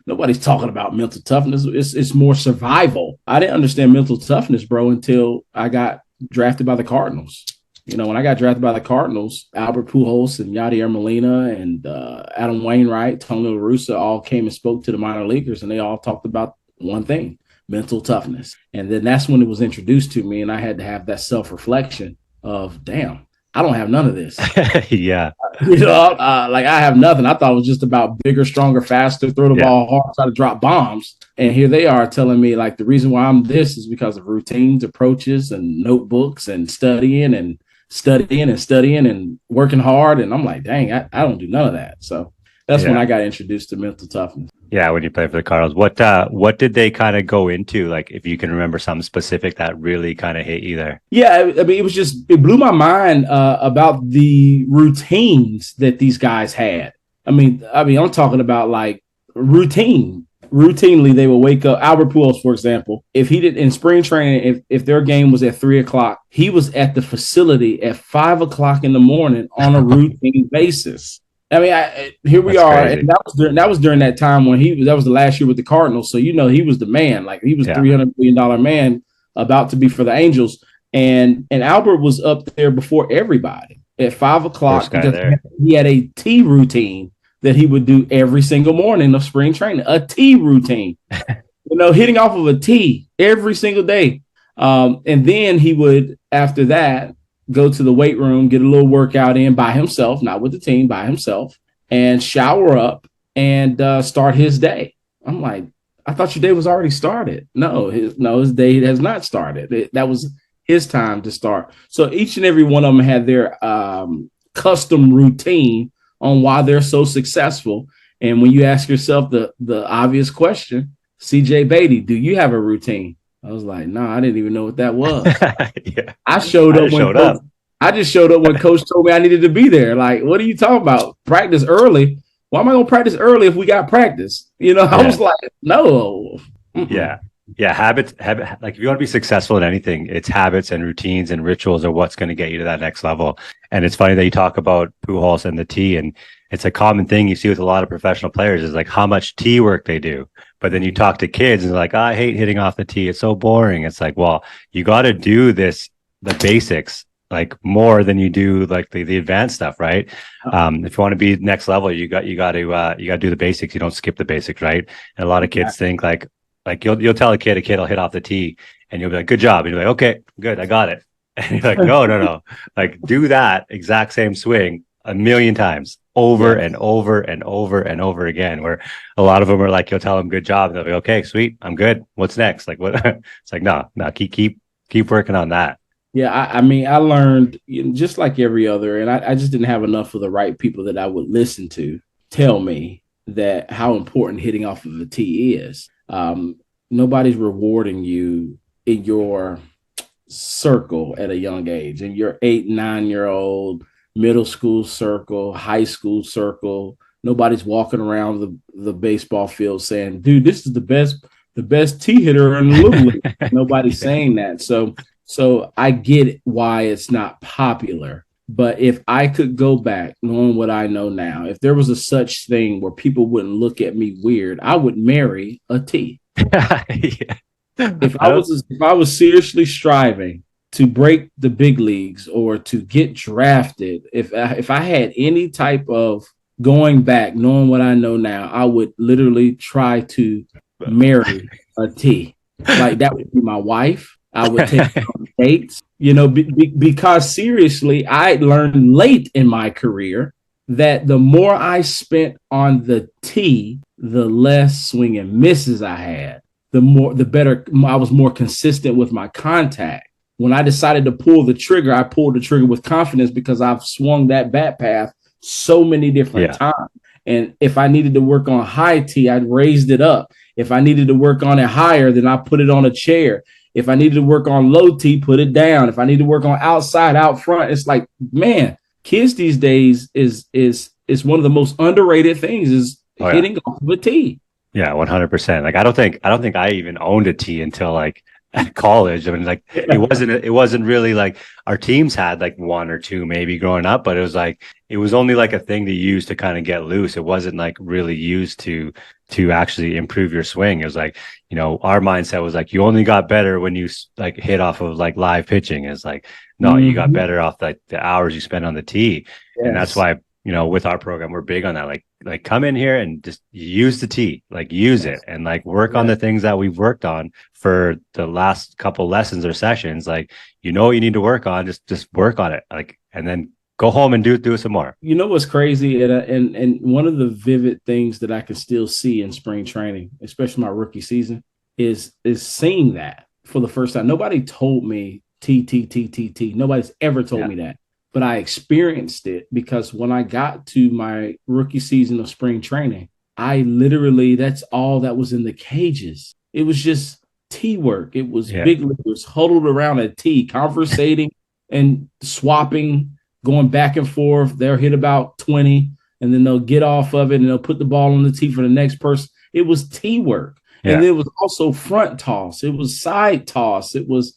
Nobody's talking about mental toughness. It's more survival. I didn't understand mental toughness, bro, until I got drafted by the Cardinals. When I got drafted by the Cardinals, Albert Pujols and Yadier Molina and Adam Wainwright, Tony La Russa all came and spoke to the minor leaguers, and they all talked about one thing: mental toughness. And then that's when it was introduced to me, and I had to have that self-reflection of, damn, I don't have none of this. Yeah. Like I have nothing. I thought it was just about bigger, stronger, faster, throw the ball hard, try to drop bombs. And here they are telling me like the reason why I'm this is because of routines, approaches, and notebooks and studying and working hard. And I'm like, dang, I don't do none of that. So that's when I got introduced to mental toughness. Yeah, when you played for the Cardinals, what did they kind of go into? Like, if you can remember something specific that really kind of hit you there? Yeah, I mean, it blew my mind about the routines that these guys had. I mean, I'm talking about like routinely they would wake up. Albert Pujols, for example, if he did in spring training, if their game was at 3:00, he was at the facility at 5:00 in the morning on a routine basis. I mean, here we are, crazy. And that was during that time when that was the last year with the Cardinals. So he was the man, like he was $300 million man about to be for the Angels, and Albert was up there before everybody at 5:00 because he had a tea routine that he would do every single morning of spring training, a tea routine, hitting off of a tee every single day, and then he would after that go to the weight room, get a little workout in by himself, not with the team, by himself, and shower up and start his day. I'm like, I thought your day was already started. No, his day has not started. That was his time to start. So each and every one of them had their custom routine on why they're so successful. And when you ask yourself the obvious question, CJ Beatty, do you have a routine? I was like, no, I didn't even know what that was. I just showed up when Coach told me I needed to be there. Like, what are you talking about? Practice early? Why am I going to practice early if we got practice? I was like, no. Mm-mm. Yeah. Habits. Like, if you want to be successful in anything, it's habits and routines and rituals are what's going to get you to that next level. And it's funny that you talk about Pujols and the tee, and it's a common thing you see with a lot of professional players is like how much tee work they do. But then you talk to kids and they're like, I hate hitting off the tee. It's so boring. It's like, well, you got to do the basics, like more than you do like the advanced stuff, right? If you want to be next level, you got to do the basics. You don't skip the basics, right? And a lot of kids think like you'll tell a kid will hit off the tee, and you'll be like, good job. And you're like, okay, good, I got it. And you're like, no, like do that exact same swing a million times over and over and over and over again, where a lot of them are like, you'll tell them good job, and they'll be okay, sweet, I'm good, what's next? Like, what? It's like, no, keep working on that. Yeah, I mean, I learned just like every other, and I just didn't have enough of the right people that I would listen to tell me that how important hitting off of the tee is. Nobody's rewarding you in your circle at a young age, in your 8-9-year-old middle school circle, high school circle. Nobody's walking around the baseball field saying, dude, this is the best tee hitter in the Little League. Nobody's saying that. So I get why it's not popular. But if I could go back, knowing what I know now, if there was a such thing where people wouldn't look at me weird, I would marry a tee. If I was seriously striving to break the big leagues or to get drafted, if I had any type of going back, knowing what I know now, I would literally try to marry a tee. Like that would be my wife. I would take her on dates, because seriously, I learned late in my career that the more I spent on the tee, the less swing and misses I had. The better I was, more consistent with my contact. When I decided to pull the trigger, I pulled the trigger with confidence because I've swung that bat path so many different times. And if I needed to work on high tee, I'd raised it up. If I needed to work on it higher, then I put it on a chair. If I needed to work on low tee, put it down. If I need to work on outside, out front, it's like, man, kids these days is one of the most underrated things is hitting off of a tee. Yeah, 100%. Like I don't think I even owned a tee until like at college. I mean, like it wasn't really like our teams had like one or two maybe growing up, but it was only like a thing to use to kind of get loose. It wasn't like really used to to actually improve your swing. It was like, you know, our mindset was like, you only got better when you like hit off of like live pitching. It's like, no, you got better off like the hours you spend on the tee. Yes. And that's why, you know, with our program, we're big on that. Like come in here and just use the tee, like use it and like work on the things that we've worked on for the last couple lessons or sessions. Like, you know what you need to work on, just work on it. Like, and then go home and do it some more. You know what's crazy? And one of the vivid things that I can still see in spring training, especially my rookie season, is seeing that for the first time. Nobody told me T. Nobody's ever told me that. But I experienced it because when I got to my rookie season of spring training, I literally, that's all that was in the cages. It was just tee work. It was big leaguers huddled around a tee, conversating and swapping, going back and forth. They'll hit about 20 and then they'll get off of it and they'll put the ball on the tee for the next person. It was tee work. Yeah. And it was also front toss. It was side toss. It was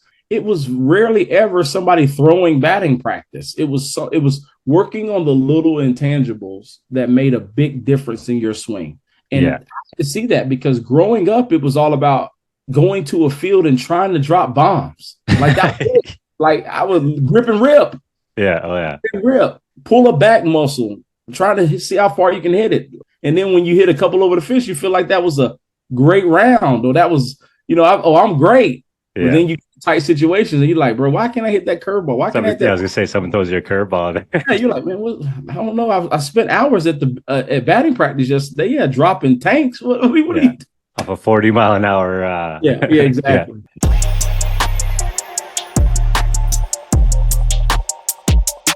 rarely ever somebody throwing batting practice. It was working on the little intangibles that made a big difference in your swing. And I could see that because growing up, it was all about going to a field and trying to drop bombs. Like that, like I would grip and rip. Yeah. Oh yeah. Rip, pull a back muscle, trying to see how far you can hit it. And then when you hit a couple over the fish, you feel like that was a great round, or that was, you know, I'm great. Yeah. But then you tight situations and you're like, bro, why can't I hit that curveball? Why can't I hit that? I was gonna say someone throws you a curveball. Yeah, you're like, man, I don't know. I spent hours at the at batting practice yesterday. Yeah, dropping tanks. What are you? Off a 40-mile-an-hour. Yeah, exactly.